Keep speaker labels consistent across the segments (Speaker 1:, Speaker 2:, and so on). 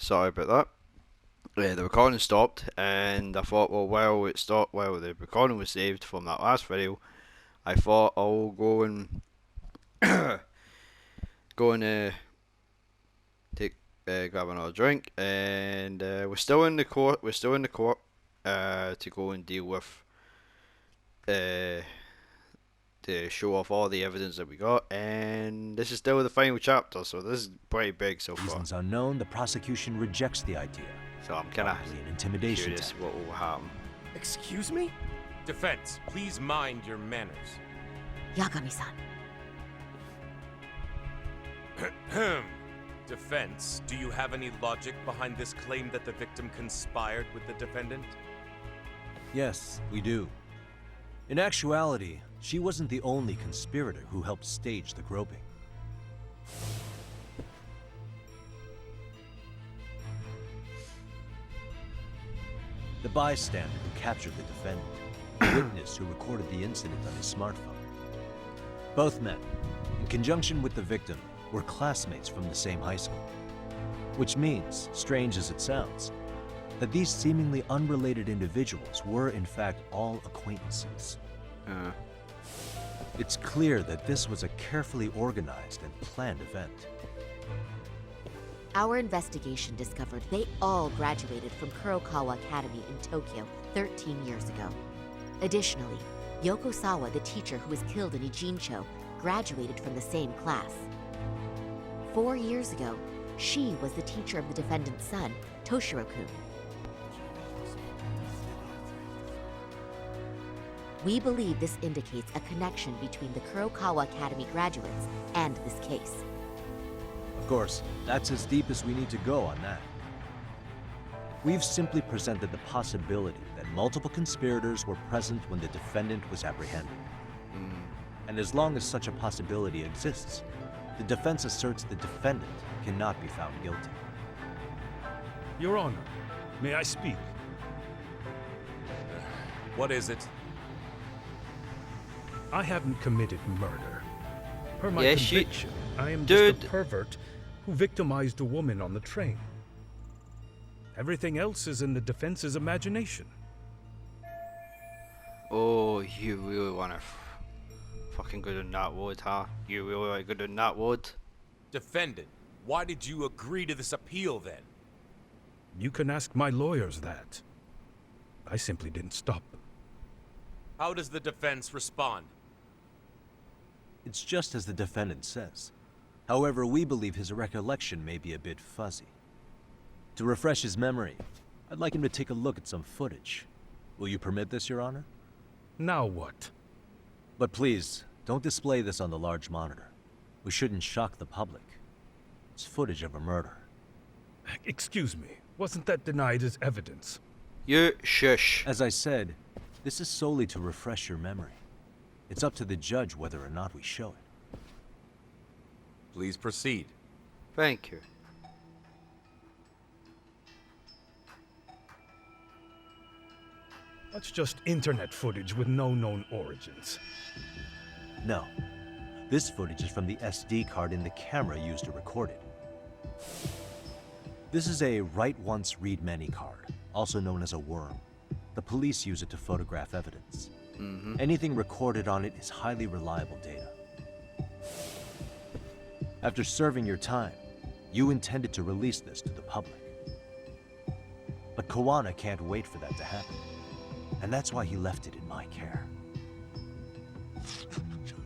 Speaker 1: Sorry about that. The recording stopped, and I thought, well, while it stopped, while the recording was saved from that last video, I thought I'll go and go and take grab another drink, and we're still in the court. We're still in the court to go and deal with uh, to show off all the evidence that we got, and this is still the final chapter, so this is pretty big so far.
Speaker 2: Reasons unknown, the prosecution rejects the idea.
Speaker 1: So I'm kind
Speaker 2: Probably an intimidation
Speaker 1: curious
Speaker 2: tactic.
Speaker 1: what will happen.
Speaker 3: Excuse me?
Speaker 4: Defense, please mind your manners.
Speaker 5: Yagami-san.
Speaker 4: Defense, do you have any logic behind this claim that the victim conspired with the defendant?
Speaker 2: Yes, we do. In actuality, she wasn't the only conspirator who helped stage the groping. The bystander who captured the defendant, the witness who recorded the incident on his smartphone. Both men, in conjunction with the victim, were classmates from the same high school. Which means, strange as it sounds, that these seemingly unrelated individuals were in fact all acquaintances. It's clear that this was a carefully organized and planned event.
Speaker 5: Our investigation discovered they all graduated from Kurokawa Academy in Tokyo 13 years ago. Additionally, Yoko Sawa, the teacher who was killed in Ijincho, graduated from the same class. 4 years ago, she was the teacher of the defendant's son, Toshiro-kun. We believe this indicates a connection between the Kurokawa Academy graduates and this case.
Speaker 2: Of course, that's as deep as we need to go on that. We've simply presented the possibility that multiple conspirators were present when the defendant was apprehended. And as long as such a possibility exists, the defense asserts the defendant cannot be found guilty.
Speaker 3: Your Honor, may I speak?
Speaker 4: What is it?
Speaker 3: I haven't committed murder. Per my
Speaker 1: Yes, you-
Speaker 3: conviction, I am
Speaker 1: Dude.
Speaker 3: just a pervert who victimized a woman on the train. Everything else is in the defense's imagination.
Speaker 1: Oh, you really wanna fucking go down that road, huh? You really wanna go down that road?
Speaker 4: Defendant, why did you agree to this appeal then?
Speaker 3: You can ask my lawyers that. I simply didn't stop.
Speaker 4: How does the defense respond?
Speaker 2: It's just as the defendant says. However, we believe his recollection may be a bit fuzzy. To refresh his memory, I'd like him to take a look at some footage. Will you permit this, Your Honor?
Speaker 3: Now what?
Speaker 2: But please, don't display this on the large monitor. We shouldn't shock the public. It's footage of a murder.
Speaker 3: Excuse me, wasn't that denied as evidence?
Speaker 1: You shush.
Speaker 2: As I said, this is solely to refresh your memory. It's up to the judge whether or not we show it.
Speaker 4: Please proceed.
Speaker 1: Thank you.
Speaker 3: That's just internet footage with no known origins.
Speaker 2: No. This footage is from the SD card in the camera used to record it. This is a write once, read many card, also known as a worm. The police use it to photograph evidence. Anything recorded on it is highly reliable data. After serving your time, you intended to release this to the public. But Kawana can't wait for that to happen. And that's why he left it in my care.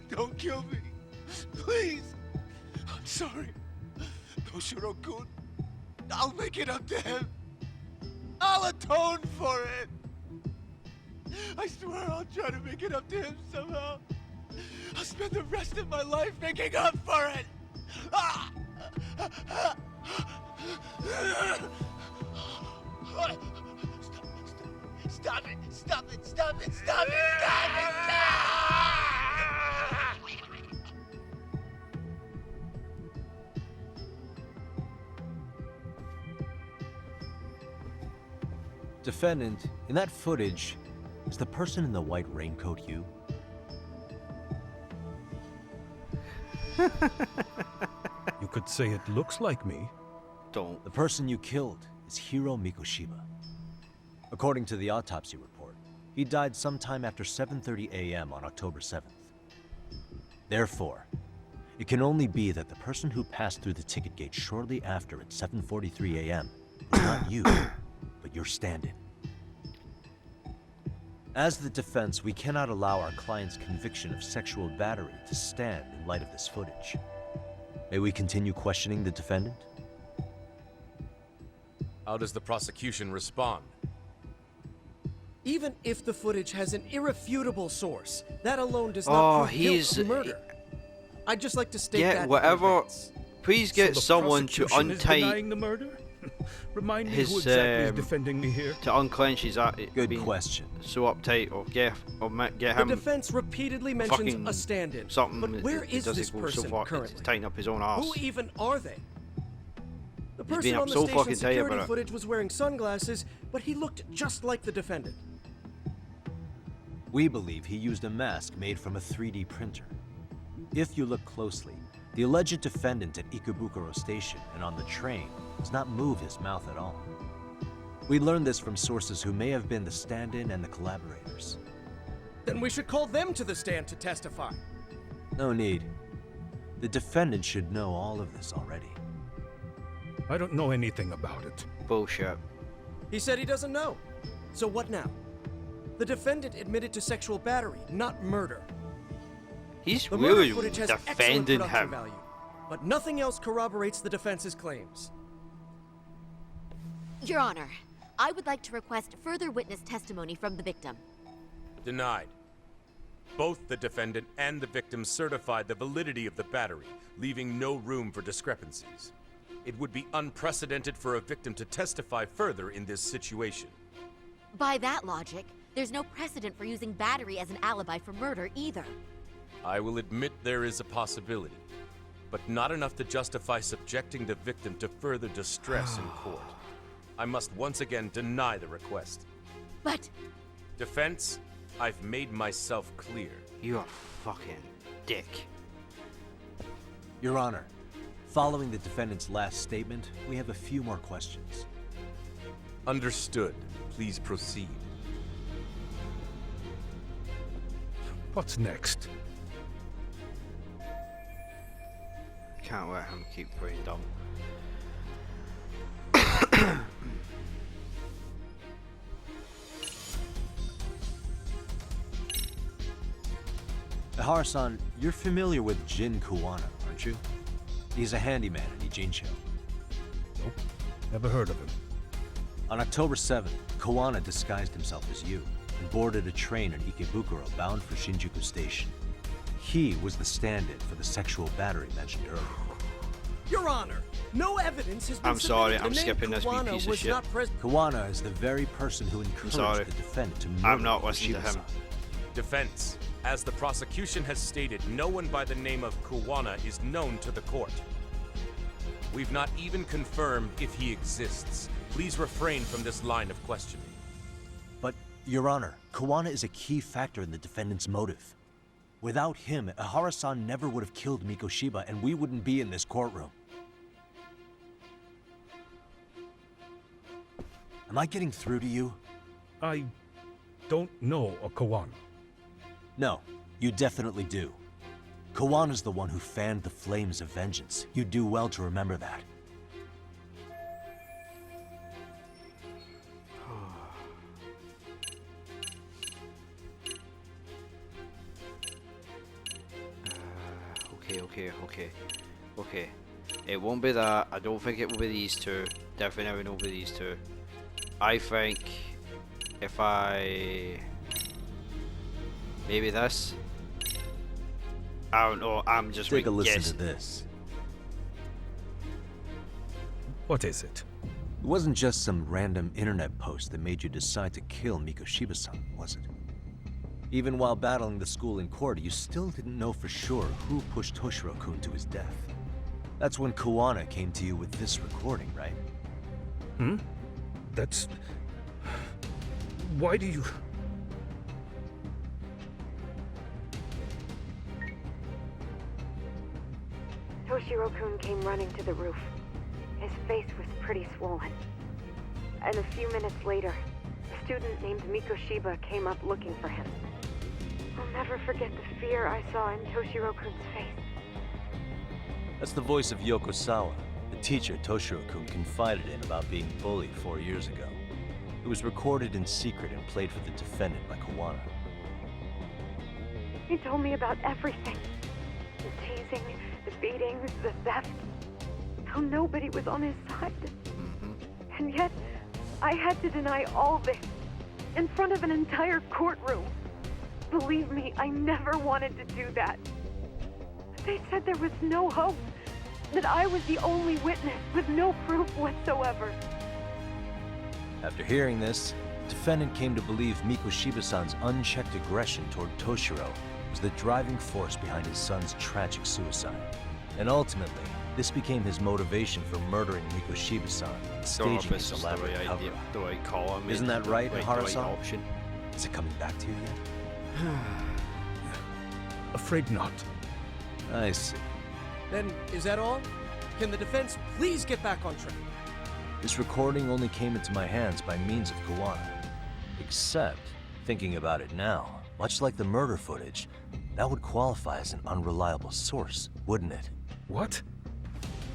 Speaker 6: Don't kill me. Please. I'm sorry. Toshiro-kun. I'll make it up to him. I'll atone for it. I swear I'll try to make it up to him somehow. I'll spend the rest of my life making up for it. Ah! Stop it! Stop it! Stop it! Stop it! Stop it!
Speaker 2: Defendant, in that footage, is the person in the white raincoat you?
Speaker 3: You could say it looks like me.
Speaker 1: Don't.
Speaker 2: The person you killed is Hiro Mikoshiba. According to the autopsy report, he died sometime after 7:30 a.m. on October 7th. Therefore, it can only be that the person who passed through the ticket gate shortly after at 7:43 a.m. was not you, but your stand-in. As the defense, we cannot allow our client's conviction of sexual battery to stand in light of this footage. May we continue questioning the defendant?
Speaker 4: How does the prosecution respond?
Speaker 7: Even if the footage has an irrefutable source, that alone does
Speaker 1: Oh,
Speaker 7: not prove guilt
Speaker 1: he's-
Speaker 7: of murder. I'd just like to state
Speaker 1: Yeah,
Speaker 7: that for
Speaker 1: whatever.
Speaker 7: defense.
Speaker 1: Please
Speaker 3: So
Speaker 1: get
Speaker 3: the
Speaker 1: someone to
Speaker 3: prosecution is
Speaker 1: untie,
Speaker 3: denying the murder? Remind me
Speaker 1: his,
Speaker 3: who exactly is
Speaker 1: um,
Speaker 3: defending me here.
Speaker 1: to unclench his
Speaker 2: Good
Speaker 1: being
Speaker 2: question.
Speaker 1: so uptight, or get
Speaker 7: The
Speaker 1: him
Speaker 7: defense repeatedly mentions
Speaker 1: fucking
Speaker 7: a stand-in.
Speaker 1: something.
Speaker 7: But where
Speaker 1: that
Speaker 7: is
Speaker 1: doesn't
Speaker 7: this
Speaker 1: go
Speaker 7: person
Speaker 1: so far,
Speaker 7: currently?
Speaker 1: tying up his own arse.
Speaker 7: Who even are they? The
Speaker 1: He's been
Speaker 7: person
Speaker 1: up
Speaker 7: on the
Speaker 1: so
Speaker 7: station
Speaker 1: fucking tight
Speaker 7: security
Speaker 1: about it.
Speaker 7: footage was wearing sunglasses, but he looked just like the defendant.
Speaker 2: We believe he used a mask made from a 3D printer. If you look closely, the alleged defendant at Ikebukuro Station and on the train does not move his mouth at all. We learned this from sources who may have been the stand-in and the collaborators.
Speaker 7: Then we should call them to the stand to testify.
Speaker 2: No need. The defendant should know all of this already.
Speaker 3: I don't know anything about it.
Speaker 1: Bullshit.
Speaker 7: He said he doesn't know. So what now? The defendant admitted to sexual battery, not murder.
Speaker 1: He's
Speaker 7: The murder
Speaker 1: really
Speaker 7: footage has excellent
Speaker 1: defending
Speaker 7: production
Speaker 1: him.
Speaker 7: value, but nothing else corroborates the defense's claims.
Speaker 5: Your Honor, I would like to request further witness testimony from the victim.
Speaker 4: Denied. Both the defendant and the victim certified the validity of the battery, leaving no room for discrepancies. It would be unprecedented for a victim to testify further in this situation.
Speaker 5: By that logic, there's no precedent for using battery as an alibi for murder either.
Speaker 4: I will admit there is a possibility, but not enough to justify subjecting the victim to further distress in court. I must once again deny the request.
Speaker 5: But
Speaker 4: Defense, I've made myself clear.
Speaker 1: You're a fucking dick.
Speaker 2: Your Honor, following the defendant's last statement, we have a few more questions.
Speaker 4: Understood. Please proceed.
Speaker 3: What's next?
Speaker 1: Can't let him keep playing dumb.
Speaker 2: Ihara-san, you're familiar with Jin Kuwana, aren't you? He's a handyman in Ijincho.
Speaker 3: Nope. Never heard of him.
Speaker 2: On October 7th, Kuwana disguised himself as you and boarded a train in Ikebukuro bound for Shinjuku Station. He was the stand-in for the sexual battery mentioned earlier.
Speaker 7: Your Honor, no evidence has been
Speaker 1: I'm sorry,
Speaker 7: submitted.
Speaker 1: I'm
Speaker 7: The name
Speaker 1: skipping this wee
Speaker 7: Kuwana
Speaker 1: piece of
Speaker 7: was
Speaker 1: shit.
Speaker 7: not present.
Speaker 2: Kuwana is the very person who encouraged
Speaker 1: sorry.
Speaker 2: the defendant to murder
Speaker 1: I'm not listening to him.
Speaker 2: Yoshiba-san.
Speaker 4: Defense, as the prosecution has stated, no one by the name of Kuwana is known to the court. We've not even confirmed if he exists. Please refrain from this line of questioning.
Speaker 2: But, Your Honor, Kuwana is a key factor in the defendant's motive. Without him, Ihara-san never would have killed Mikoshiba, and we wouldn't be in this courtroom. Am I getting through to you?
Speaker 3: I don't know a Kawana.
Speaker 2: No, you definitely do. Kawana's the one who fanned the flames of vengeance. You do well to remember that.
Speaker 1: Okay. It won't be that. I don't think it will be these two. Definitely not be these two. I think if I maybe this. I don't know. I'm just
Speaker 2: Take a listen
Speaker 1: guessing.
Speaker 2: to this.
Speaker 3: What is it?
Speaker 2: It wasn't just some random internet post that made you decide to kill Mikoshiba-san, was it? Even while battling the school in court, you still didn't know for sure who pushed Toshiro-kun to his death. That's when Kuwana came to you with this recording, right?
Speaker 3: That's... Why do you...
Speaker 8: Toshiro-kun came running to the roof. His face was pretty swollen. And a few minutes later, a student named Miko Shiba came up looking for him. I'll never forget the fear I saw in Toshiro-kun's face.
Speaker 2: That's the voice of Yoko Sawa, the teacher Toshiro-kun confided in about being bullied 4 years ago. It was recorded in secret and played for the defendant by Kawana.
Speaker 8: He told me about everything. The teasing, the beatings, the theft. How nobody was on his side. And yet, I had to deny all this in front of an entire courtroom. Believe me, I never wanted to do that. They said there was no hope, that I was the only witness with no proof whatsoever.
Speaker 2: After hearing this, defendant came to believe Miko Shiba-san's unchecked aggression toward Toshiro was the driving force behind his son's tragic suicide. And ultimately, this became his motivation for murdering Miko Shiba-san and staging his elaborate cover-up.
Speaker 1: The right call.
Speaker 2: Isn't that right,
Speaker 1: the right
Speaker 2: Hara-san?
Speaker 1: option.
Speaker 2: Is it coming back to you yet?
Speaker 3: Afraid not.
Speaker 2: I see.
Speaker 7: Then, is that all? Can the defense please get back on track?
Speaker 2: This recording only came into my hands by means of Kawana. Except, thinking about it now, much like the murder footage, that would qualify as an unreliable source, wouldn't it?
Speaker 3: What?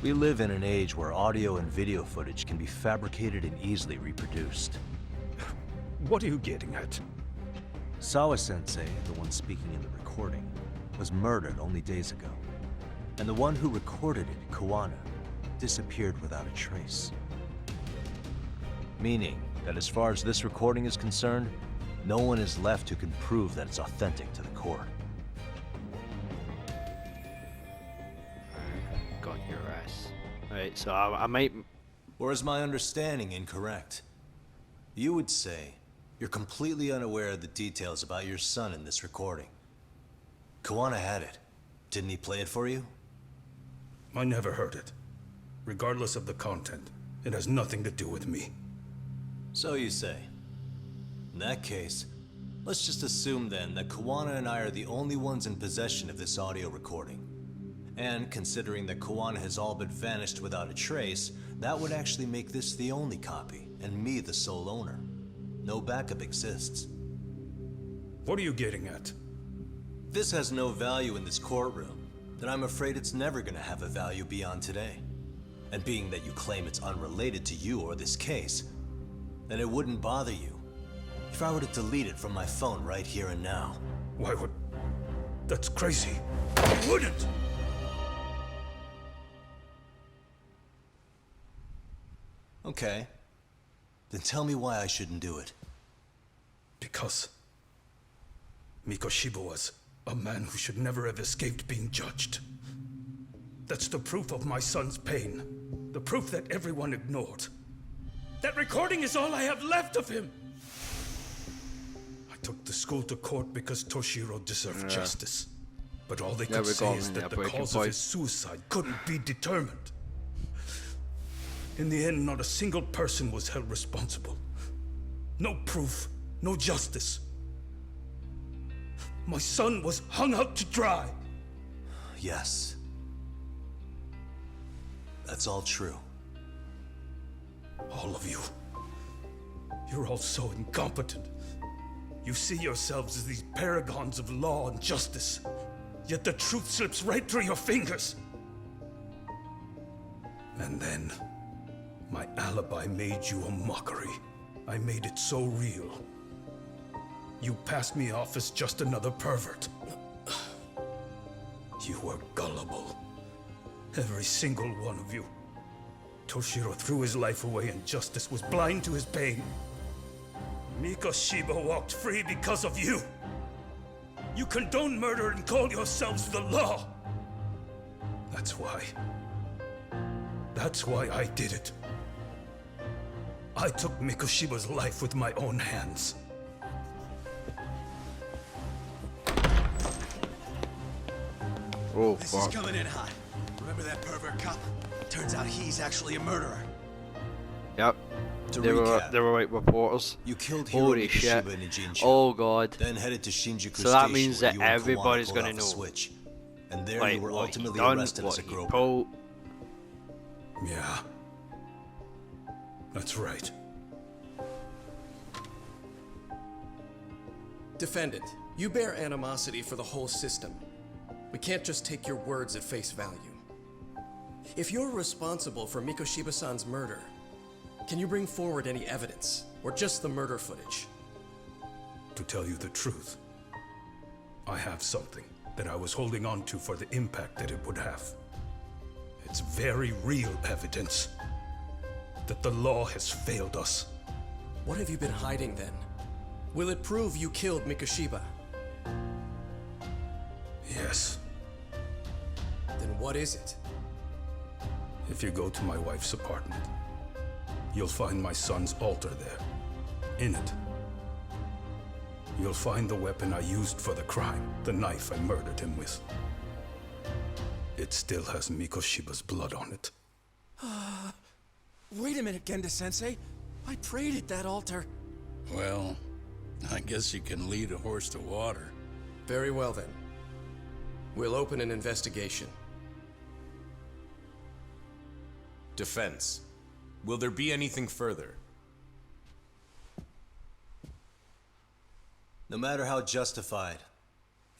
Speaker 2: We live in an age where audio and video footage can be fabricated and easily reproduced.
Speaker 3: What are you getting at?
Speaker 2: Sawa-sensei, the one speaking in the recording, was murdered only days ago. And the one who recorded it, Kawana, disappeared without a trace. Meaning that as far as this recording is concerned, no one is left who can prove that it's authentic to the court.
Speaker 1: Got your ass. Right, so I might...
Speaker 2: Or is my understanding incorrect? You would say you're completely unaware of the details about your son in this recording. Kawana had it. Didn't he play it for you?
Speaker 3: I never heard it. Regardless of the content, it has nothing to do with me.
Speaker 2: So you say. In that case, let's just assume then that Kawana and I are the only ones in possession of this audio recording. And considering that Kawana has all but vanished without a trace, that would actually make this the only copy, and me the sole owner. No backup exists.
Speaker 3: What are you getting at?
Speaker 2: This has no value in this courtroom, then I'm afraid it's never gonna have a value beyond today. And being that you claim it's unrelated to you or this case, then it wouldn't bother you if I were to delete it from my phone right here and now.
Speaker 3: Why would... That's crazy. I wouldn't!
Speaker 2: Okay. Then tell me why I shouldn't do it.
Speaker 3: Because Miko Shiba was a man who should never have escaped being judged. That's the proof of my son's pain. The proof that everyone ignored. That recording is all I have left of him! I took the school to court because Toshiro deserved justice. But all they could say is that the cause of his suicide couldn't be determined. In the end, not a single person was held responsible. No proof, no justice. My son was hung out to dry.
Speaker 2: Yes. That's all true.
Speaker 3: All of you. You're all so incompetent. You see yourselves as these paragons of law and justice. Yet the truth slips right through your fingers. And then, my alibi made you a mockery. I made it so real. You passed me off as just another pervert. You were gullible. Every single one of you. Toshiro threw his life away and justice was blind to his pain. Miko Shiba walked free because of you. You condone murder and call yourselves the law. That's why I did it. I took Miko Shiba's life with my own hands.
Speaker 1: Oh,
Speaker 6: This
Speaker 1: fuck.
Speaker 6: is coming in hot. Remember that pervert cop? Turns out he's actually a murderer.
Speaker 1: Yep.
Speaker 2: To
Speaker 1: They were
Speaker 2: recap,
Speaker 1: right reporters.
Speaker 2: you killed
Speaker 1: Holy
Speaker 2: Hiromi
Speaker 1: shit.
Speaker 2: Kishiba in Ijincho,
Speaker 1: Oh god.
Speaker 2: then headed to Shinjuku
Speaker 1: So that
Speaker 2: Station
Speaker 1: means
Speaker 2: where
Speaker 1: that
Speaker 2: you and Kawana
Speaker 1: everybody's
Speaker 2: pulled
Speaker 1: gonna
Speaker 2: off a
Speaker 1: know.
Speaker 2: switch. And there
Speaker 1: Like
Speaker 2: you were
Speaker 1: what he
Speaker 2: ultimately
Speaker 1: done,
Speaker 2: arrested
Speaker 1: what
Speaker 2: as a
Speaker 1: he
Speaker 2: groper.
Speaker 1: pulled.
Speaker 3: Yeah. That's right.
Speaker 7: Defendant, you bear animosity for the whole system. We can't just take your words at face value. If you're responsible for Mikoshiba-san's murder, can you bring forward any evidence, or just the murder footage?
Speaker 3: To tell you the truth, I have something that I was holding on to for the impact that it would have. It's very real evidence that the law has failed us.
Speaker 7: What have you been hiding then? Will it prove you killed Mikoshiba?
Speaker 3: Yes.
Speaker 7: Then what is it?
Speaker 3: If you go to my wife's apartment, you'll find my son's altar there. In it, you'll find the weapon I used for the crime, the knife I murdered him with. It still has Mikoshiba's blood on it.
Speaker 7: Wait a minute, Genda-sensei. I prayed at that altar.
Speaker 9: Well, I guess you can lead a horse to water.
Speaker 7: Very well then. We'll open an investigation.
Speaker 4: Defense. Will there be anything further?
Speaker 2: No matter how justified,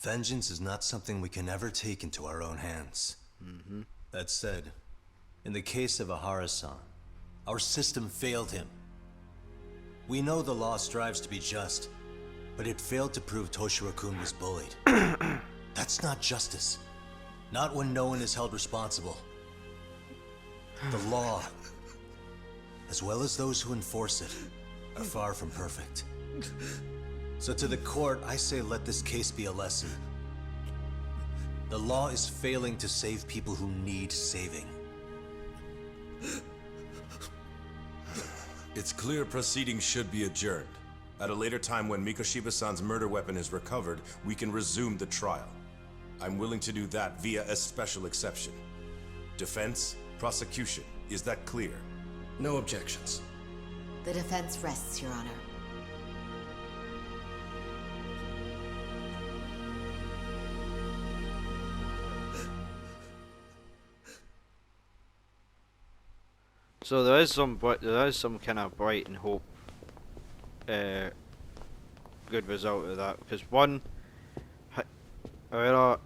Speaker 2: vengeance is not something we can ever take into our own hands. That said, in the case of Ahara-san, our system failed him. We know the law strives to be just, but it failed to prove Toshiro-kun was bullied. That's not justice. Not when no one is held responsible. The law, as well as those who enforce it, are far from perfect. So to the court, I say let this case be a lesson. The law is failing to save people who need saving.
Speaker 4: It's clear proceedings should be adjourned. At a later time when Mikoshiba-san's murder weapon is recovered, we can resume the trial. I'm willing to do that via a special exception. Defense, prosecution, is that clear?
Speaker 7: No objections.
Speaker 5: The defense rests, Your Honor.
Speaker 1: So there is some kind of bright and hope, good result of that, because one, that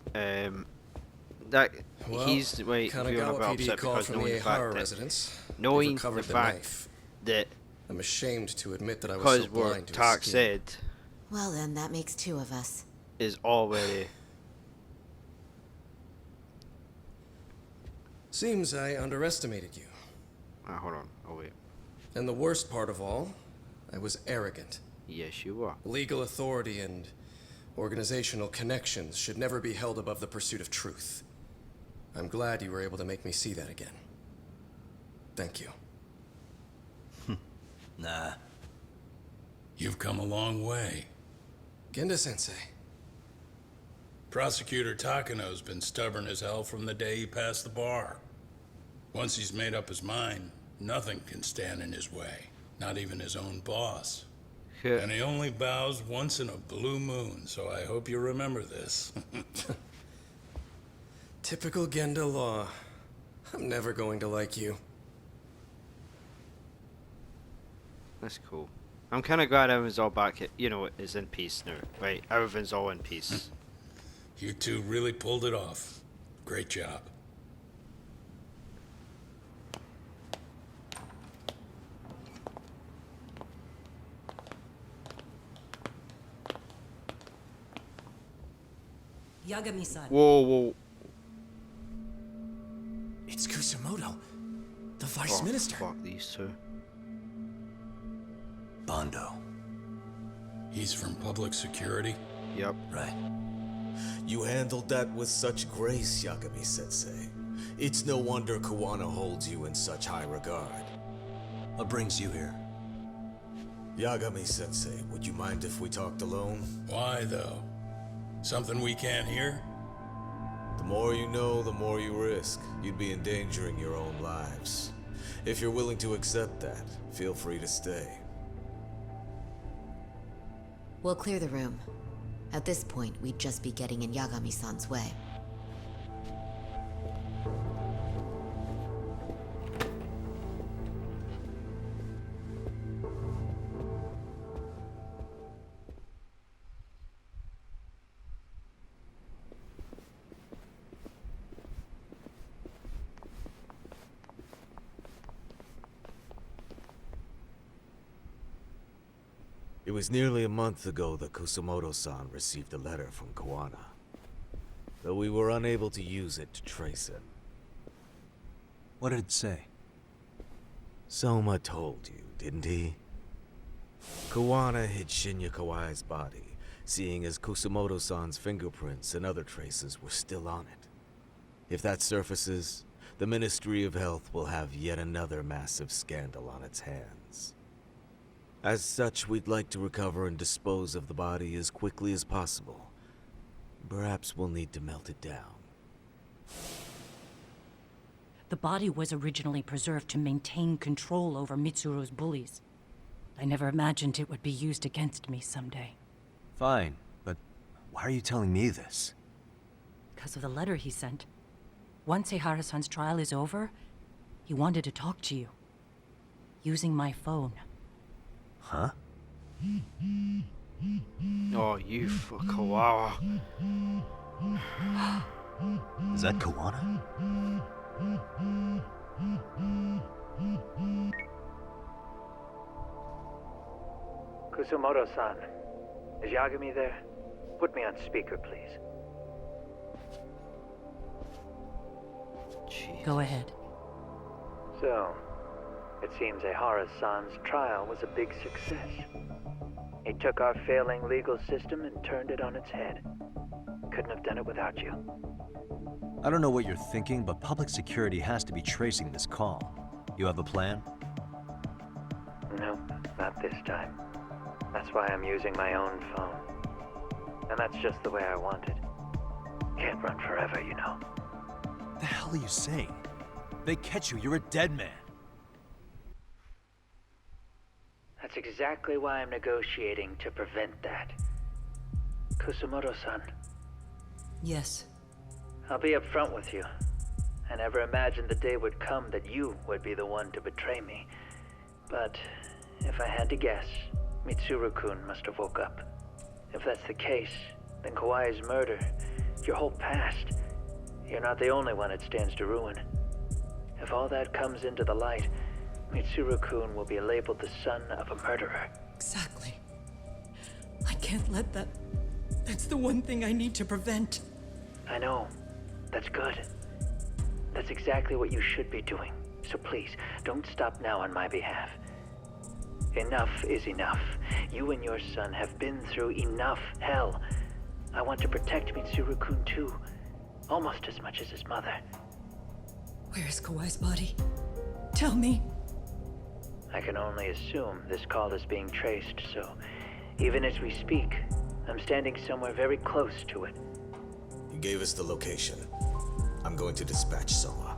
Speaker 7: Well,
Speaker 1: he's feeling a bit
Speaker 7: Kanagawa PD
Speaker 1: upset
Speaker 7: called
Speaker 1: because
Speaker 7: from
Speaker 1: knowing
Speaker 7: the
Speaker 1: the fact
Speaker 7: Ehara
Speaker 1: that
Speaker 7: residence.
Speaker 1: knowing
Speaker 7: They've recovered
Speaker 1: the
Speaker 7: the
Speaker 1: fact
Speaker 7: knife.
Speaker 1: that
Speaker 7: I'm ashamed to admit that I was
Speaker 1: because
Speaker 7: so
Speaker 1: what
Speaker 7: blind to
Speaker 1: Tak
Speaker 7: his scheme.
Speaker 1: said
Speaker 5: Well then, that makes two of us.
Speaker 1: is already
Speaker 7: Seems I underestimated you.
Speaker 1: hold on, oh wait,
Speaker 7: And the worst part of all, I was arrogant.
Speaker 1: yes you are.
Speaker 7: Legal authority and organizational connections should never be held above the pursuit of truth. I'm glad you were able to make me see that again. Thank you.
Speaker 2: Nah.
Speaker 9: You've come a long way.
Speaker 7: Genda-sensei.
Speaker 9: Prosecutor Takano's been stubborn as hell from the day he passed the bar. Once he's made up his mind, nothing can stand in his way. Not even his own boss. And he only bows once in a blue moon, so I hope you remember this.
Speaker 7: Typical Genda law. I'm never going to like you.
Speaker 1: That's cool. I'm kind of glad everyone's all back. You know, it's in peace now, right? Everything's all in peace.
Speaker 9: You two really pulled it off. Great job.
Speaker 10: Yagami-san.
Speaker 1: Whoa, whoa.
Speaker 7: It's Kusamoto, the Vice
Speaker 1: Fuck,
Speaker 7: Minister.
Speaker 1: fuck these two.
Speaker 2: Bondo.
Speaker 9: He's from public security?
Speaker 1: Yep.
Speaker 2: Right.
Speaker 11: You handled that with such grace, Yagami-sensei. It's no wonder Kuwano holds you in such high regard.
Speaker 2: What brings you here?
Speaker 11: Yagami-sensei, would you mind if we talked alone?
Speaker 9: Why, though? Something we can't hear?
Speaker 11: The more you know, the more you risk. You'd be endangering your own lives. If you're willing to accept that, feel free to stay.
Speaker 5: We'll clear the room. At this point, we'd just be getting in Yagami-san's way.
Speaker 11: was nearly a month ago that Kusumoto-san received a letter from Kawana, though we were unable to use it to trace him.
Speaker 2: What did it say?
Speaker 11: Soma told you, didn't he? Kawana hid Shinya Kawai's body, seeing as Kusumoto-san's fingerprints and other traces were still on it. If that surfaces, the Ministry of Health will have yet another massive scandal on its hands. As such, we'd like to recover and dispose of the body as quickly as possible. Perhaps we'll need to melt it down.
Speaker 10: The body was originally preserved to maintain control over Mitsuru's bullies. I never imagined it would be used against me someday.
Speaker 2: Fine, but why are you telling me this?
Speaker 10: Because of the letter he sent. Once Ehara-san's trial is over, he wanted to talk to you. Using my phone.
Speaker 2: Huh?
Speaker 1: Oh, you Kawawa.
Speaker 2: Is that Kawana?
Speaker 12: Kusumoto-san, is Yagami there? Put me on speaker, please.
Speaker 10: Go ahead.
Speaker 12: So, it seems Ehara-san's trial was a big success. He took our failing legal system and turned it on its head. Couldn't have done it without you.
Speaker 2: I don't know what you're thinking, but public security has to be tracing this call. You have a plan?
Speaker 12: No, not this time. That's why I'm using my own phone. And that's just the way I want it. Can't run forever, you know.
Speaker 2: What the hell are you saying? They catch you, you're a dead man.
Speaker 12: That's exactly why I'm negotiating to prevent that. Kusumoto-san.
Speaker 10: Yes.
Speaker 12: I'll be upfront with you. I never imagined the day would come that you would be the one to betray me. But if I had to guess, Mitsuru-kun must have woke up. If that's the case, then Kawai's murder, your whole past, you're not the only one it stands to ruin. If all that comes into the light, Mitsuru-kun will be labeled the son of a murderer.
Speaker 10: Exactly. I can't let that... That's the one thing I need to prevent.
Speaker 12: I know. That's good. That's exactly what you should be doing. So please, don't stop now on my behalf. Enough is enough. You and your son have been through enough hell. I want to protect Mitsuru-kun too. Almost as much as his mother.
Speaker 10: Where is Kawai's body? Tell me.
Speaker 12: I can only assume this call is being traced, so even as we speak, I'm standing somewhere very close to it.
Speaker 11: You gave us the location. I'm going to dispatch Soma.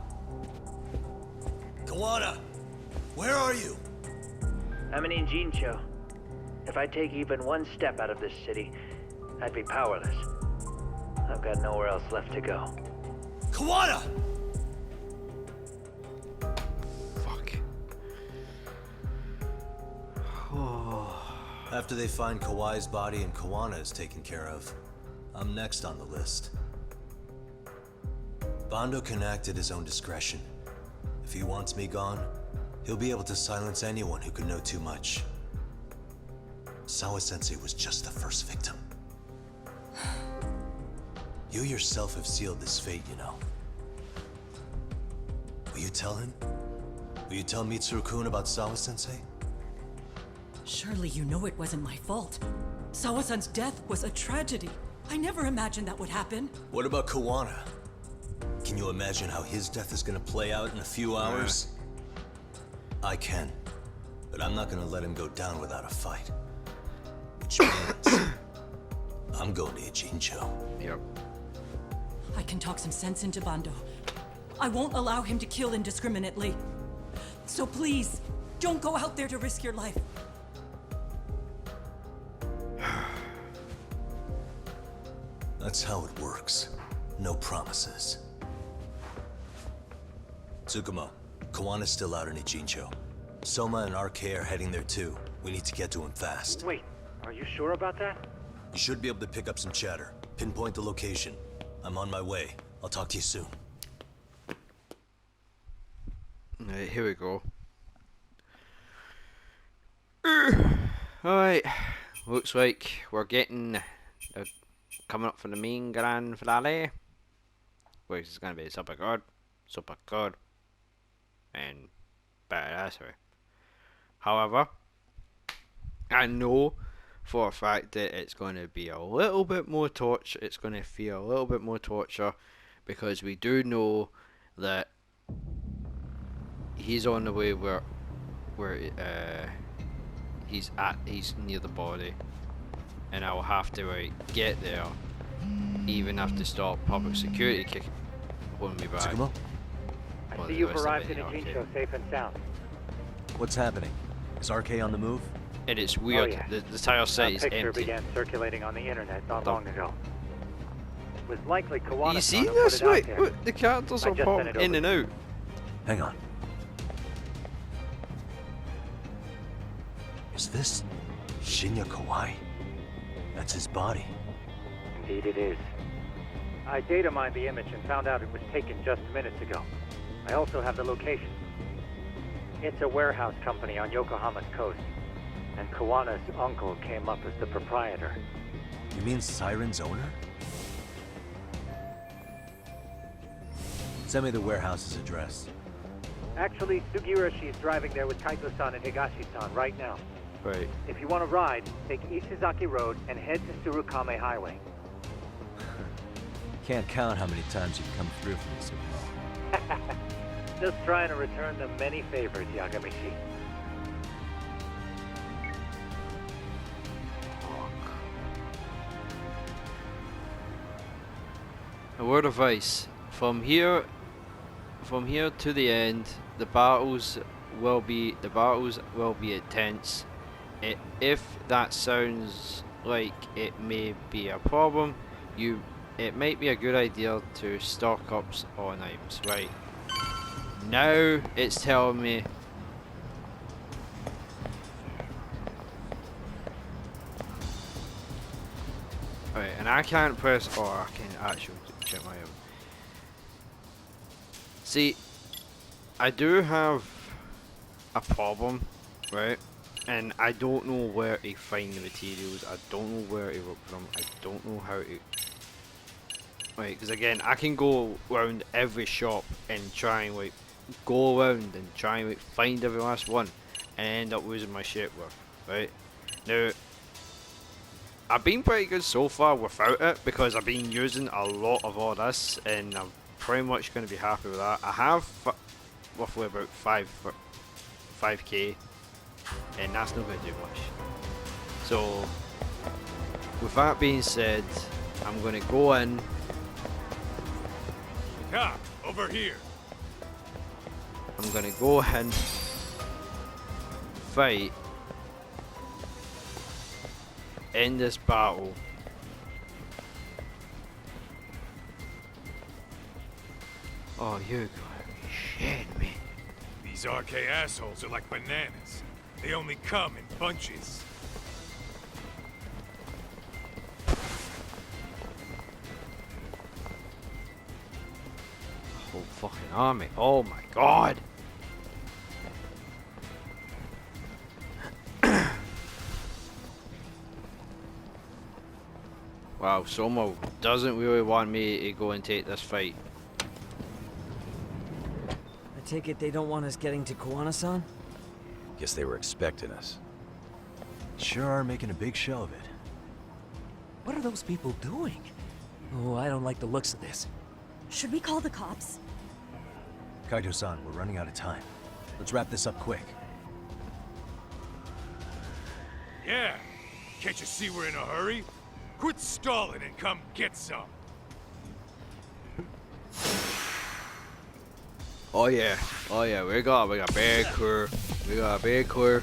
Speaker 2: Kawana! Where are you?
Speaker 12: I'm in Injincho. If I take even one step out of this city, I'd be powerless. I've got nowhere else left to go.
Speaker 2: Kawana!
Speaker 1: Fuck.
Speaker 2: After they find Kawai's body and Kawana is taken care of, I'm next on the list. Bando can act at his own discretion. If he wants me gone, he'll be able to silence anyone who could know too much. Sawa-sensei was just the first victim. You yourself have sealed this fate, you know. Will you tell him? Will you tell Mitsuru-kun about Sawa-sensei?
Speaker 10: Surely you know it wasn't my fault. Sawa-san's death was a tragedy. I never imagined that would happen.
Speaker 2: What about Kawana? Can you imagine how his death is gonna play out in a few hours? I can, but I'm not gonna let him go down without a fight. Which means I'm going to Ijincho.
Speaker 1: Yep.
Speaker 10: I can talk some sense into Bando. I won't allow him to kill indiscriminately. So please, don't go out there to risk your life.
Speaker 2: That's how it works. No promises. Tsukumo, Kawana's still out in Ijincho. Soma and RK are heading there too. We need to get to him fast.
Speaker 12: Wait, are you sure about that?
Speaker 2: You should be able to pick up some chatter. Pinpoint the location. I'm on my way. I'll talk to you soon.
Speaker 1: Right, here we go. Alright, looks like we're coming up for the main grand finale, which is going to be super good, and badassery. However, I know for a fact that it's going to be a little bit more torture. It's going to feel a little bit more torture, because we do know that he's on the way where he's near the body, and I will have to get there, even have to stop public security kicking holding me back.
Speaker 2: Tsukumo?
Speaker 12: I see you've arrived in Ijincho safe and sound.
Speaker 2: What's happening? Is RK on the move?
Speaker 1: And it's weird.
Speaker 12: Oh, yeah.
Speaker 1: The entire site is
Speaker 12: A picture
Speaker 1: empty.
Speaker 12: began circulating on the internet not long ago. It was likely Kawana.
Speaker 1: You see this? Wait, the characters are popping in and out.
Speaker 2: Hang on. Is this Shinya Kawai? That's his body.
Speaker 12: Indeed it is. I data mined the image and found out it was taken just minutes ago. I also have the location. It's a warehouse company on Yokohama's coast, and Kawana's uncle came up as the proprietor.
Speaker 2: You mean Siren's owner? Send me the warehouse's address.
Speaker 12: Actually, Sugiharashi is driving there with Kaito-san and Higashi-san right now.
Speaker 1: Right.
Speaker 12: If you want to ride, take Ishizaki Road and head to Tsurukame Highway.
Speaker 2: Can't count how many times you've come through for me, Tsukumo.
Speaker 12: Just trying to return the many favors, Yagamishi.
Speaker 1: A word of advice: from here to the end, the battles will be intense. If that sounds like it may be a problem, it might be a good idea to stock up on items. Right now, it's telling me. Right, and I can't press, or I can actually check my own. See, I do have a problem, right? And I don't know where to find the materials. I don't know where to look from. I don't know how to. Right, because again, I can go around every shop and try and go around and try and find every last one, and end up losing my shit worth. Right now, I've been pretty good so far without it, because I've been using a lot of all this, and I'm pretty much going to be happy with that. I have roughly about 5k, and that's not going to do much. So, with that being said, I'm going to go in.
Speaker 4: Cop, over here.
Speaker 1: I'm going to go in, fight, end this battle. Oh, you're gonna be shitting me.
Speaker 4: These RK assholes are like bananas. They only come in bunches.
Speaker 1: Whole fucking army. Oh my god. Wow, Somo doesn't really want me to go and take this fight.
Speaker 13: I take it they don't want us getting to Kawana-san?
Speaker 2: Guess they were expecting us. Sure are making a big show of it.
Speaker 13: What are those people doing? Oh, I don't like the looks of this.
Speaker 10: Should we call the cops?
Speaker 2: Kaito-san, we're running out of time. Let's wrap this up quick.
Speaker 4: Yeah. Can't you see we're in a hurry? Quit stalling and come get some.
Speaker 1: Oh yeah, we got a big crew. We got a big crew.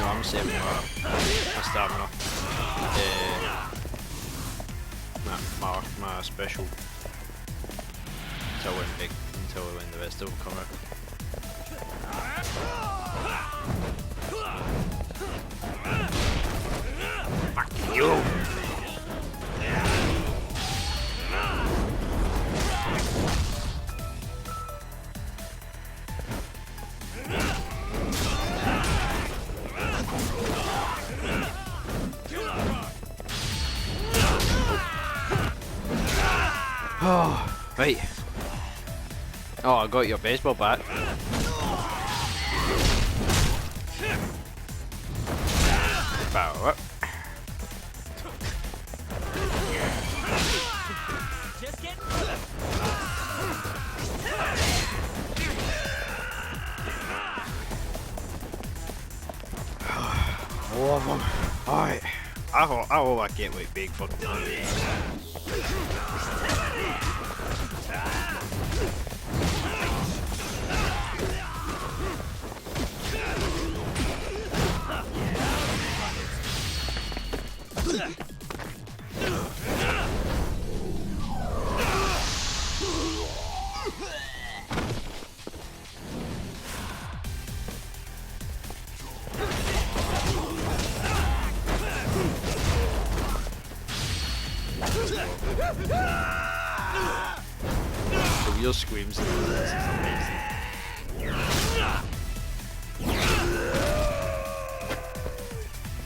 Speaker 1: I'm saving my stamina. My special. So I went big until when the rest of them come out. Fuck you! Oh, right. Oh, I got your baseball bat. Power up. More of them. Alright. I hope I can't wait big fucking time. The real screams in this is amazing.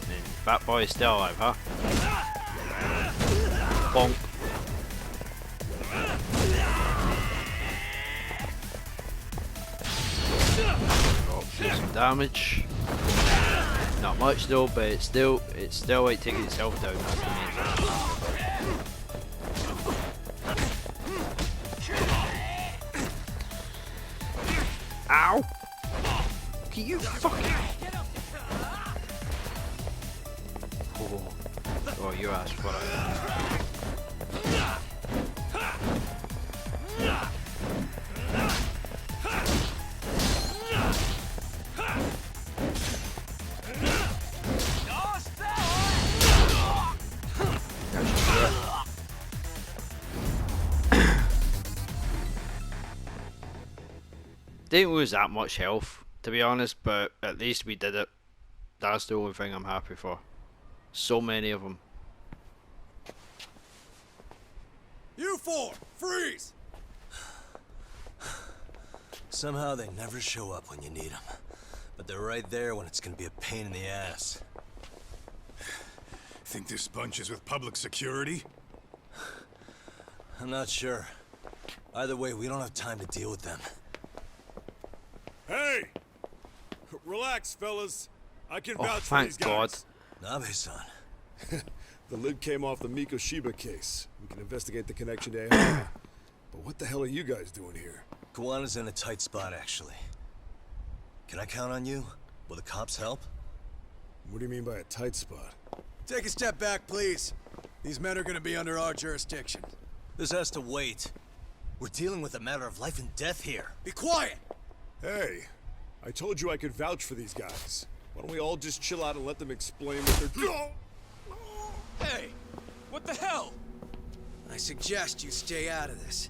Speaker 1: And Fat Boy is still alive, huh? Bonk. Oh, do some damage. Not much though, but it's still like taking itself down. That's the main thing. Ow! Can you fucking... Oh, you asked for it. Didn't lose that much health, to be honest, but at least we did it. That's the only thing I'm happy for. So many of them.
Speaker 2: You four, freeze! Somehow they never show up when you need them. But they're right there when it's gonna be a pain in the ass.
Speaker 14: Think this bunch is with public security?
Speaker 2: I'm not sure. Either way, we don't have time to deal with them.
Speaker 14: Hey! Relax, fellas. I can
Speaker 1: Oh,
Speaker 14: vouch for
Speaker 1: thank
Speaker 14: these
Speaker 1: God.
Speaker 14: guys.
Speaker 2: Nabe-san.
Speaker 15: The lid came off the Mikoshiba case. We can investigate the connection to AI. But what the hell are you guys doing here?
Speaker 2: Kawana's in a tight spot, actually. Can I count on you? Will the cops help?
Speaker 15: What do you mean by a tight spot?
Speaker 16: Take a step back, please. These men are gonna be under our jurisdiction.
Speaker 2: This has to wait. We're dealing with a matter of life and death here.
Speaker 16: Be quiet!
Speaker 15: Hey, I told you I could vouch for these guys. Why don't we all just chill out and let them explain what they're doing?
Speaker 16: Hey! What the hell? I suggest you stay out of this.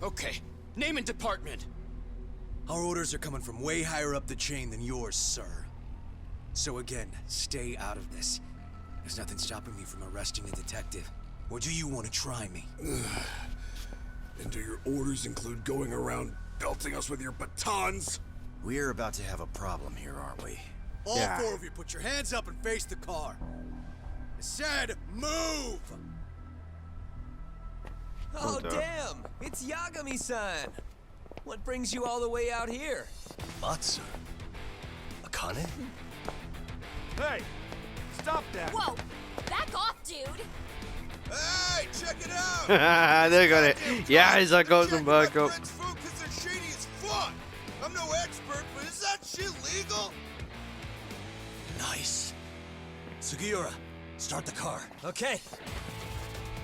Speaker 16: Okay, name and department. Our orders are coming from way higher up the chain than yours, sir. So again, stay out of this. There's nothing stopping me from arresting the detective. Or do you want to try me?
Speaker 15: And do your orders include going around belting us with your batons?
Speaker 16: We're about to have a problem here, aren't we? All
Speaker 1: Yeah.
Speaker 16: four of you, put your hands up and face the car. I said, move!
Speaker 13: Oh,
Speaker 1: Okay.
Speaker 13: damn! It's Yagami-san! What brings you all the way out here?
Speaker 2: Matsu? Akane?
Speaker 14: Hey! Stop that!
Speaker 17: Whoa! Back off, dude!
Speaker 16: Hey, check it out!
Speaker 1: They got it. Yes, I got them back up.
Speaker 16: French food 'cause they're shady as fuck! I'm no expert, but is that shit legal?
Speaker 2: Nice. Sugiura, start the car.
Speaker 13: Okay.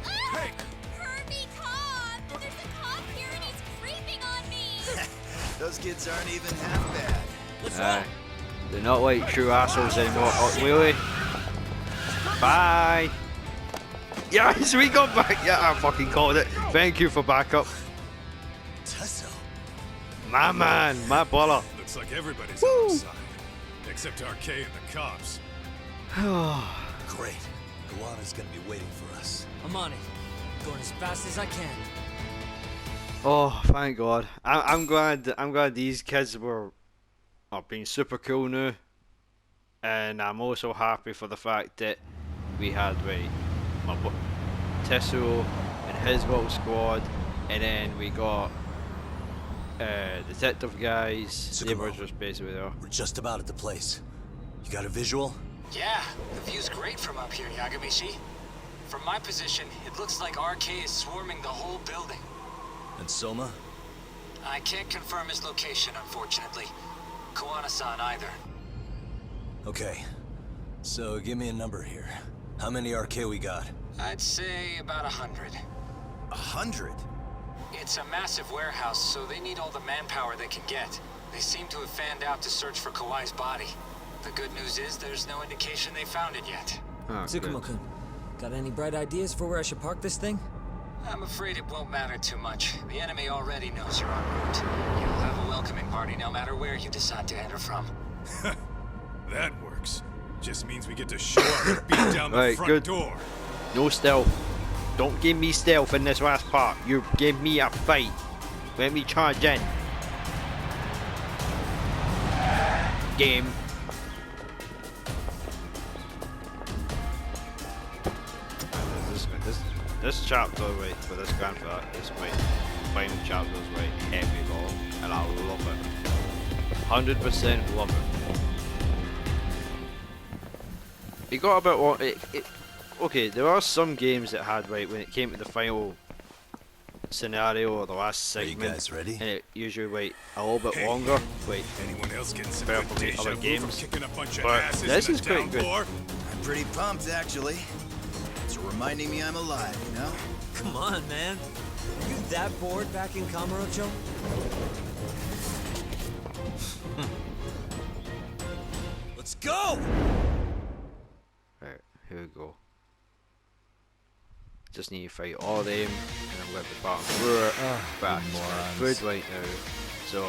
Speaker 16: Hey!
Speaker 17: Herbie, cop! There's a cop here and he's creeping on me!
Speaker 16: Those kids aren't even half bad.
Speaker 13: Let's roll.
Speaker 1: They're not like true assholes anymore. Oh, really? Bye. Yes, we got back. Yeah, I fucking called it. Thank you for backup.
Speaker 2: Tesso.
Speaker 1: My man, my baller.
Speaker 14: Looks like everybody's on our side. Except RK and the cops.
Speaker 2: Great. Kawana's gonna be waiting for us.
Speaker 13: I'm on it. Going as fast as I can.
Speaker 1: Oh, thank God. I'm glad these kids are being super cool now. And I'm also happy for the fact that we had Tetsuo and his little squad, and then we got detective guys. They were just basically there.
Speaker 2: We're just about at the place. You got a visual?
Speaker 18: Yeah, the view's great from up here, Yagamishi. From my position, it looks like RK is swarming the whole building.
Speaker 2: And Soma?
Speaker 18: I can't confirm his location, unfortunately. Kawana-san either.
Speaker 2: Okay. So give me a number here. How many RK we got?
Speaker 18: I'd say about 100.
Speaker 2: 100?
Speaker 18: It's a massive warehouse, so they need all the manpower they can get. They seem to have fanned out to search for Kawai's body. The good news is there's no indication they found it yet.
Speaker 13: Tsukumo-kun, got any bright ideas for where I should park this thing?
Speaker 18: I'm afraid it won't matter too much. The enemy already knows you're en route. You'll have a welcoming party no matter where you decide to enter from.
Speaker 14: That works. Just means we get to show up and beat down the front door.
Speaker 1: No stealth. Don't give me stealth in this last part. You give me a fight. Let me charge in. Game. This chapter, for this Grand Theft, this final chapter is heavy long, and I love it. 100% love it. It got a bit long. Okay, there are some games that had when it came to the final scenario or the last segment.
Speaker 2: Are you guys ready?
Speaker 1: And it usually a little bit longer.
Speaker 14: Anyone else getting some
Speaker 1: compared
Speaker 14: good
Speaker 1: to other
Speaker 14: deja vu
Speaker 1: games.
Speaker 14: from kicking a bunch of
Speaker 1: But
Speaker 14: asses
Speaker 1: this
Speaker 14: in
Speaker 1: is
Speaker 14: the
Speaker 1: pretty
Speaker 14: town
Speaker 1: good.
Speaker 14: floor?
Speaker 19: I'm pretty pumped, actually. It's reminding me I'm alive, you know?
Speaker 13: Come on, man. Are you that bored back in Kamurocho?
Speaker 2: Let's go!
Speaker 1: Right, here we go. Just need to fight all of them, and I'm going to bottom through it. Back food right now. So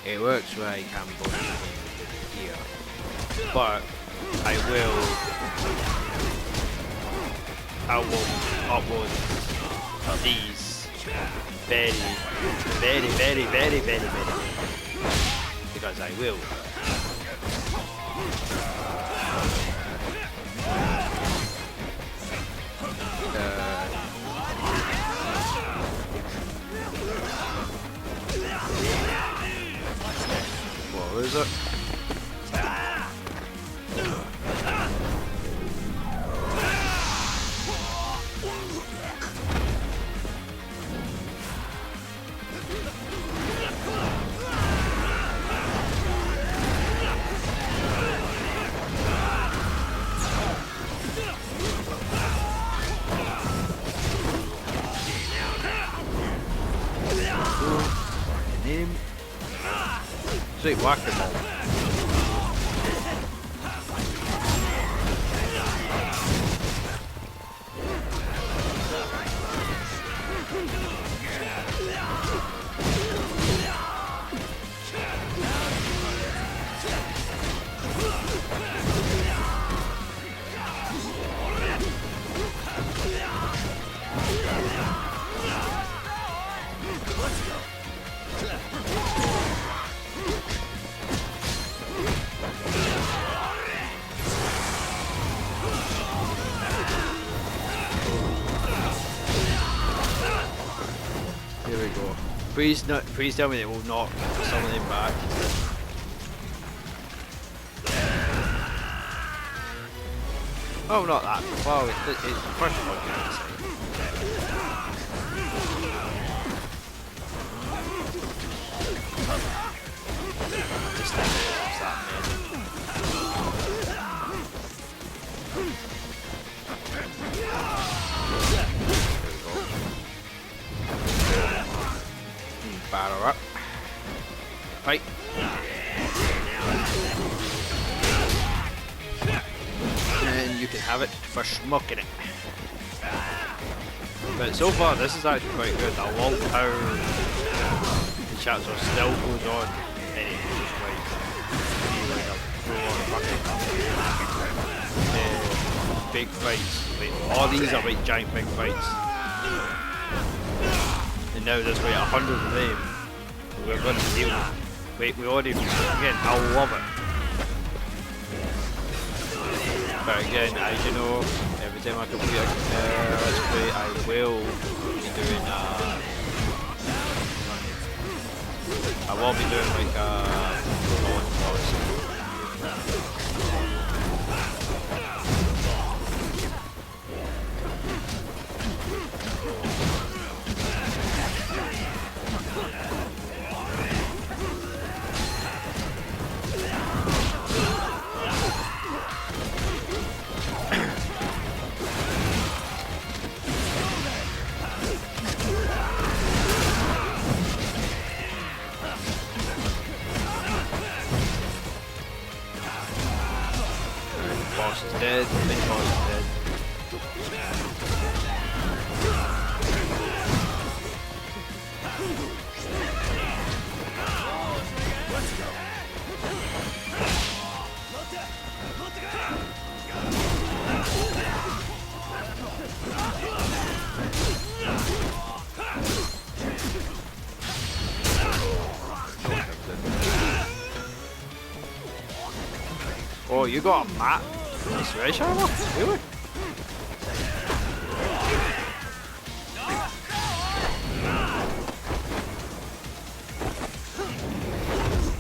Speaker 1: it looks like I'm going to here. But I will upload these very because I will. What is it? Name. Sweet whack-a-mole. Here we go. Please tell me they will knock some of them back. Oh, not that. Well, it's first of all, Batter up. Fight. And you can have it for schmucking it. But so far, this is actually quite good. The long power the chapter still goes on, and it's just like a full-on fucking big fights. Like, all these are like giant big fights, and now there's like 100 of them. We're going to deal with. Wait, we already again. I love it. But again, as you know, every time I complete a let's play, I will be doing I will be doing like boss is dead, main boss is dead. Oh, you got a map? Nice red armor? Really?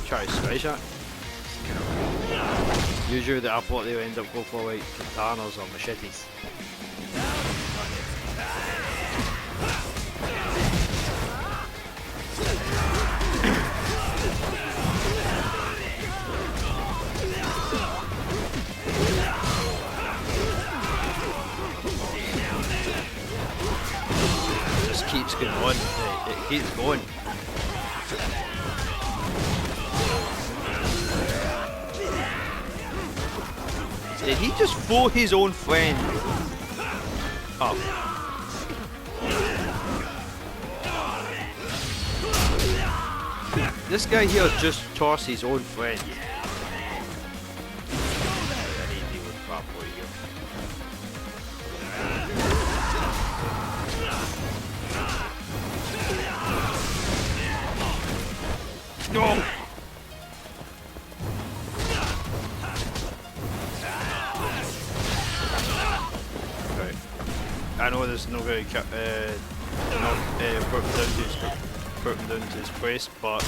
Speaker 1: Try to smash that. Usually the airport they end up going for like katanas or machetes. Keeps going on, it keeps going. Did he just throw his own friend up? This guy here just tossed his own friend. I need to deal with crap boy here. No! Right. I know there's no very put him down to his place, but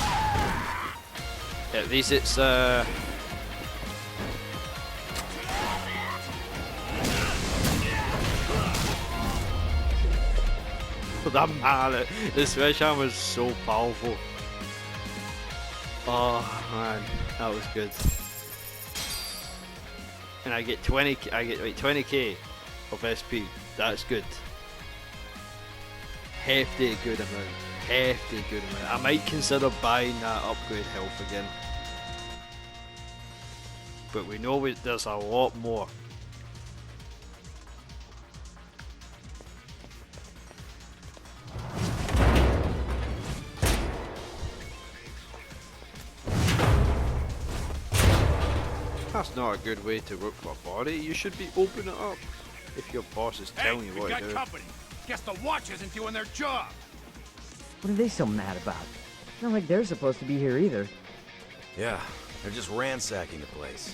Speaker 1: at least it's that man, this red armor was so powerful. Oh man, that was good. And I get 20k, I get like 20k of SP. That's good. Hefty good amount. Hefty good amount. I might consider buying that upgrade health again. But we know there's a lot more. That's not a good way to work for a body. You should be opening it up if your boss is telling you what to do.
Speaker 20: Company. Guess the watch isn't doing their job.
Speaker 21: What are they so mad about? Not like they're supposed to be here either.
Speaker 2: Yeah, they're just ransacking the place.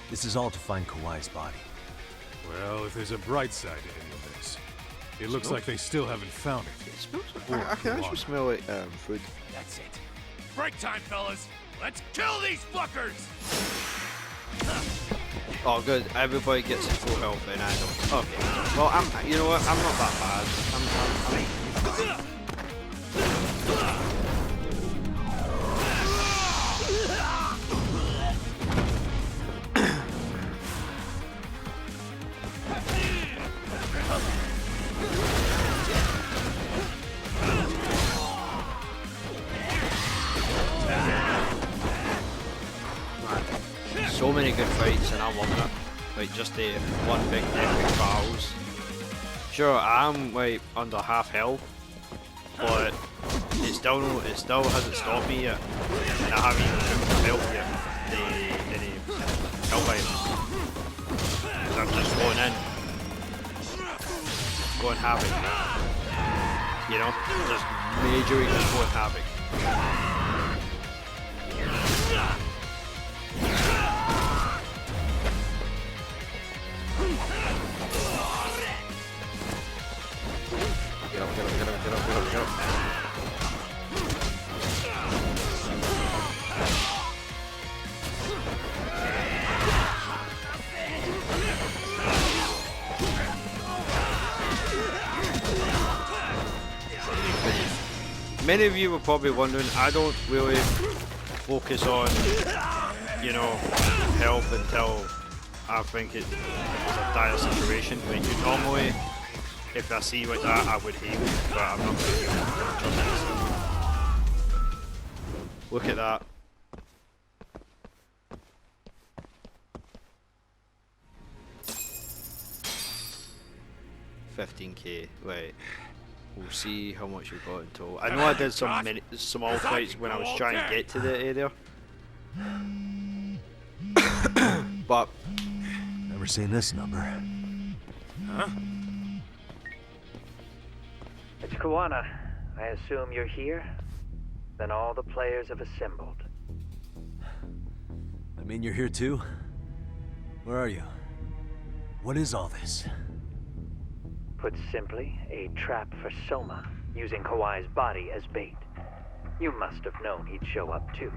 Speaker 2: This is all to find Kawhi's body.
Speaker 14: Well, if there's a bright side to any of this, it looks like they still haven't found it.
Speaker 1: It smells like, I can actually smell like food.
Speaker 20: That's it. Break time, fellas. Let's kill these fuckers!
Speaker 1: Oh good, everybody gets his full health and I don't. Okay. Well, you know what, I'm not that bad. So many good fights and I'm loving it. Like just the one big epic battles. Sure, I'm like under half health, but it still hasn't stopped me yet, and I haven't even felt yet any health items. I'm just going in, going havoc. You know, just majorly just going havoc. Get up, get up, get up, get up, get up, get up. Many of you were probably wondering, I don't really focus on, you know, health until I think it's a dire situation. When you normally, if I see like that, I would heal, but I'm not going to heal. Look at that. $15k, right. We'll see how much we got in total. I know I did some small fights when I was trying to get to the area. But
Speaker 2: never seen this number.
Speaker 12: Huh? It's Kawana. I assume you're here? Then all the players have assembled.
Speaker 2: I mean, you're here too? Where are you? What is all this?
Speaker 12: Put simply, a trap for Soma, using Kawai's body as bait. You must have known he'd show up too.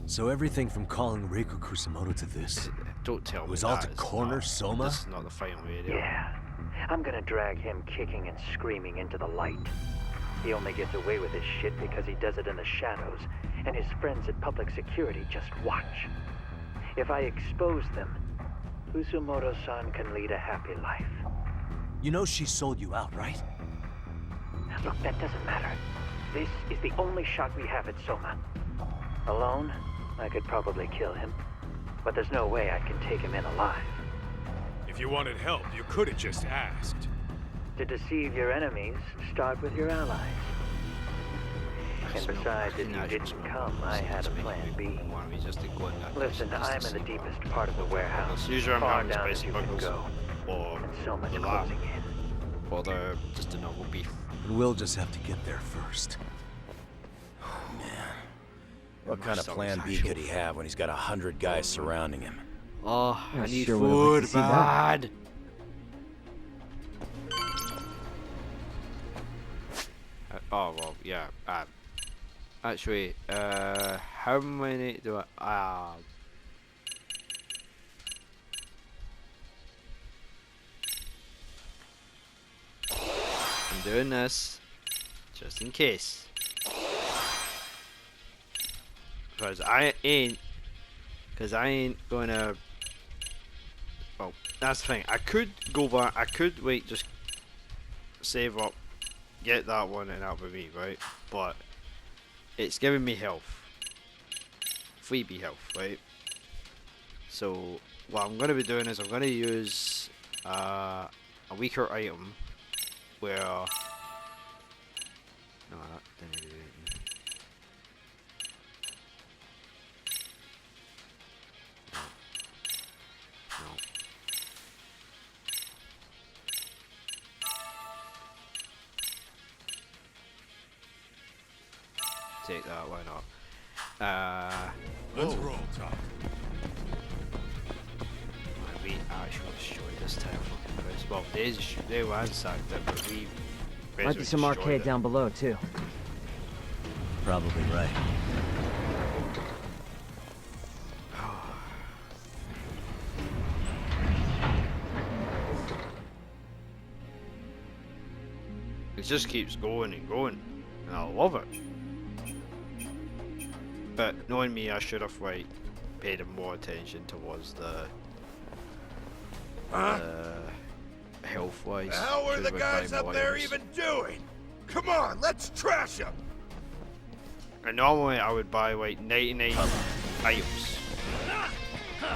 Speaker 2: So everything from calling Reiko Kusumoto to this,
Speaker 1: don't tell me,
Speaker 2: was all to corner Soma?
Speaker 1: This is not the final way,
Speaker 12: yeah. I'm gonna drag him kicking and screaming into the light. He only gets away with his shit because he does it in the shadows, and his friends at public security just watch. If I expose them, Kusumoto-san can lead a happy life.
Speaker 2: You know she sold you out, right?
Speaker 12: Look, that doesn't matter. This is the only shot we have at Soma. Alone, I could probably kill him, but there's no way I can take him in alive.
Speaker 14: If you wanted help, you could have just asked.
Speaker 12: To deceive your enemies, start with your allies. And besides, if you didn't come, I had a plan B. Listen, I'm in the deepest part of the warehouse, far down as you can go.
Speaker 1: Or
Speaker 12: and so much
Speaker 1: the
Speaker 12: closing in.
Speaker 1: Or the just a normal beef.
Speaker 2: And we'll just have to get there first.
Speaker 8: What kind of plan B could he have when he's got 100 guys surrounding him?
Speaker 1: Oh, I need
Speaker 21: sure would like
Speaker 1: food, bad. Oh well, yeah. Actually, how many do I? I'm doing this just in case, because I ain't gonna. Well, that's the thing. I could go back. I could wait, just save up, get that one, and that would be right. But it's giving me health, freebie health, right? So what I'm gonna be doing is I'm gonna use a weaker item. Where no, that didn't do it. No. Take that, why not?
Speaker 14: Let's roll, Tom.
Speaker 1: We actually destroyed this town fucking place. Well, they ransacked it, but we
Speaker 21: might be some arcade down below too.
Speaker 2: Probably right.
Speaker 1: It just keeps going and going, and I love it. But knowing me, I should have paid more attention towards the health-wise.
Speaker 20: The hell were the guys up there even doing? Come on, let's trash them.
Speaker 1: And normally I would buy like 99 items.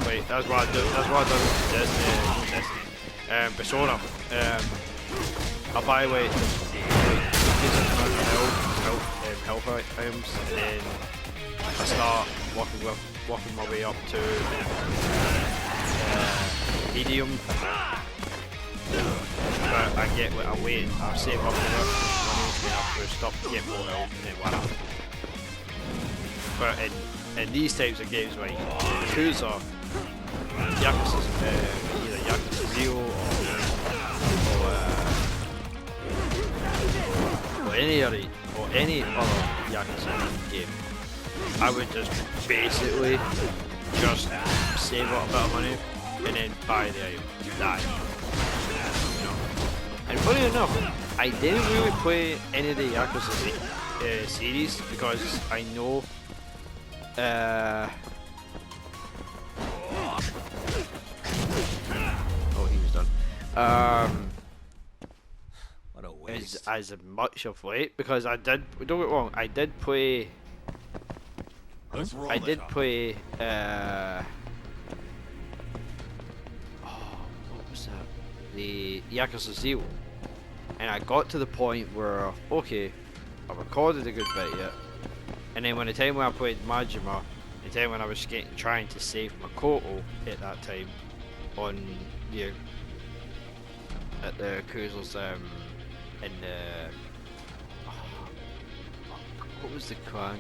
Speaker 1: Wait, that's what I do. That's what I done with Persona. I'll buy like health items, and then I start working my way up to medium. But I get what I wait, I save up enough money to be able to stop to get more health, and then whatever. But in these types of games, like Yakuza, Yakuza, either Yakuza 0 or any other Yakuza game, I would just basically just save up a bit of money and then buy the item. That. And funny enough, I didn't really play any of the Yakuza series because I know oh, he was done.
Speaker 2: What a waste.
Speaker 1: As much of late, because I did, don't get me wrong, I did play what was that? The Yakuza 0. And I got to the point where, okay, I recorded a good bit yet. And then when the time when I played Majima, the time when I was trying to save Makoto at that time on the at the Yakuza's in the what was the clan?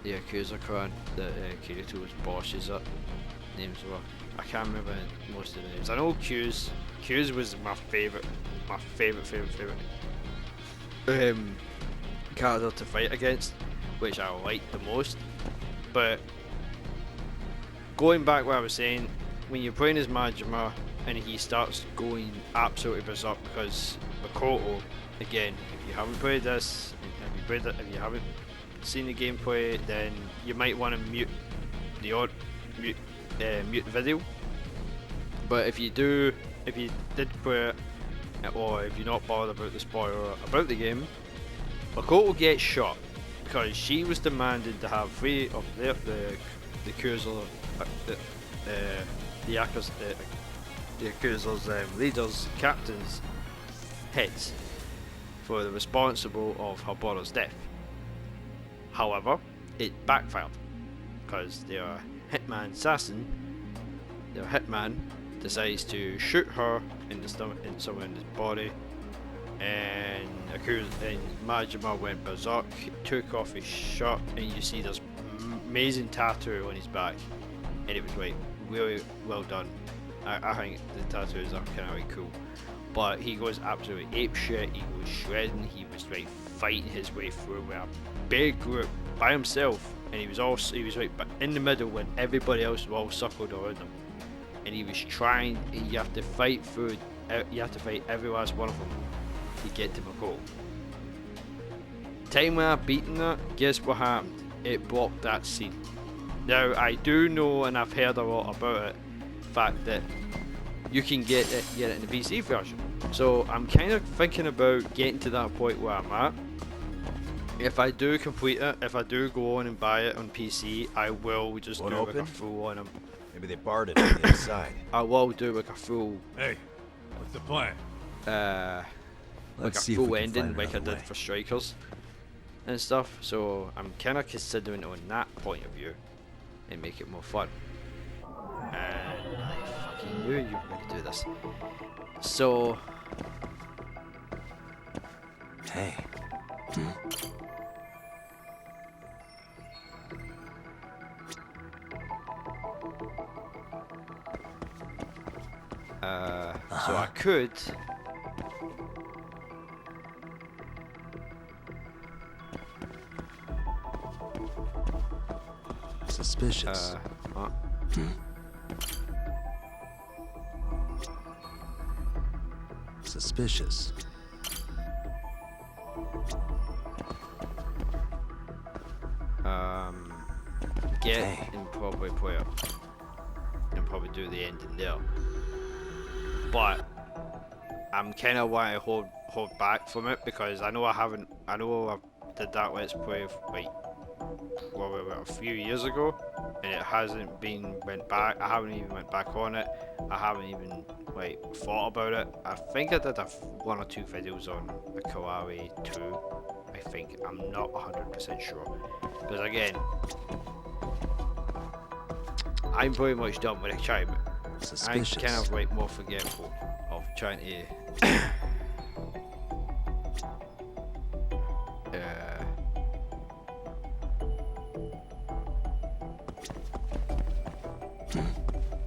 Speaker 1: The Yakuza clan that Kirito's bosses at. Names were, I can't remember most of the names. I know Q's was my favourite character to fight against, which I liked the most. But going back what I was saying, when you're playing as Majima and he starts going absolutely berserk because Makoto, again, if you haven't played this, if you haven't seen the gameplay, then you might want to mute the video. But if you did play it, or if you're not bothered about the spoiler about the game, Makoto gets shot because she was demanding to have 3 of the Yakuza, the Yakuza's leaders, captains' heads for the responsible of her brother's death. However, it backfired because their hitman assassin, their hitman, decides to shoot her in the stomach, in someone's body, and Majima went berserk, took off his shirt, and you see this amazing tattoo on his back, and it was like really well done. I think the tattoos are kind of like cool, but he goes absolutely apeshit. He goes shredding. He was like fighting his way through with a big group by himself, and he was right in the middle when everybody else was all circled around him, and he was trying. You have to fight through. You have to fight every last one of them to get to Makoto. Time when I beaten that, guess what happened? It blocked that scene. Now I do know, and I've heard a lot about it, the fact that you can get it in the PC version. So I'm kind of thinking about getting to that point where I'm at. If I do complete it, if I do go on and buy it on PC, I will just do like a full on them.
Speaker 2: Maybe they barred it on the inside.
Speaker 1: I will do like a full.
Speaker 20: Hey, what's the plan?
Speaker 1: Like a full ending, like I did for Strikers and stuff. So I'm kind of considering it on that point of view and make it more fun. And I fucking knew you were going to do this. So.
Speaker 2: Hey.
Speaker 1: So I could.
Speaker 2: Suspicious.
Speaker 1: What?
Speaker 2: Suspicious.
Speaker 1: Get and probably play it and probably do the ending there. But I'm kind of wanting to hold back from it because I know I did that let's play like well, a few years ago, and it hasn't been went back. I haven't even went back on it. I haven't even like thought about it. I think I did one or two videos on the Kawaii 2. I think I'm not 100% sure, because again, I'm pretty much done with it. I'm kind of like more forgetful of trying to.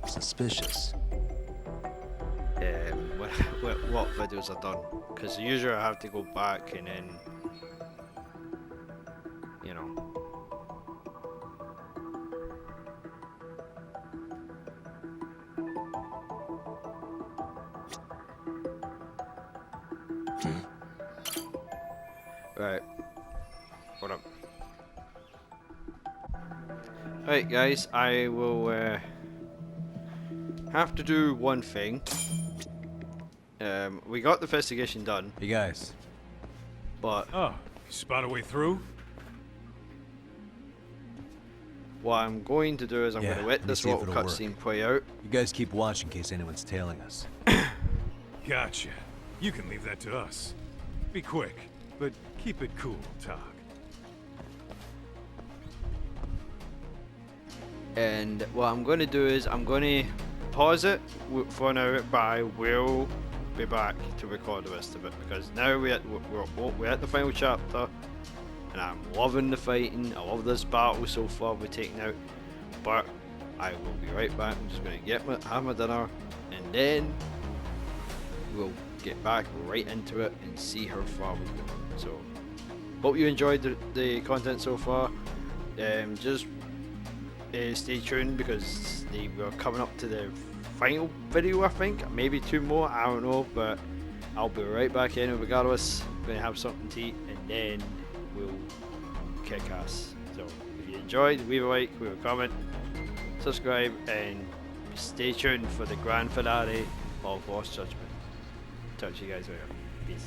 Speaker 2: Suspicious.
Speaker 1: What videos I've done? Because usually I have to go back and then, you know. Right. Hold up. Right, guys, I will have to do one thing. We got the investigation done.
Speaker 2: Hey guys.
Speaker 1: But
Speaker 20: oh, you spot a way through?
Speaker 1: What I'm going to do is I'm going to let this little cutscene play out.
Speaker 2: You guys keep watching in case anyone's tailing us.
Speaker 20: Gotcha. You can leave that to us. Be quick, but keep it cool, Tog.
Speaker 1: And what I'm going to do is I'm going to pause it for now, but I will be back to record the rest of it, because now we're at the final chapter, and I'm loving the fighting. I love this battle so far we're taking out, but I will be right back. I'm just going to have my dinner, and then we'll get back right into it and see how far we go. So hope you enjoyed the content so far. Just stay tuned, because we're coming up to the final video, I think. Maybe two more, I don't know, but I'll be right back in regardless. I'm going to have something to eat, and then we'll kick ass. So if you enjoyed, leave a like, leave a comment, subscribe, and stay tuned for the grand finale of Lost Judgment. Talk to you guys later. Peace.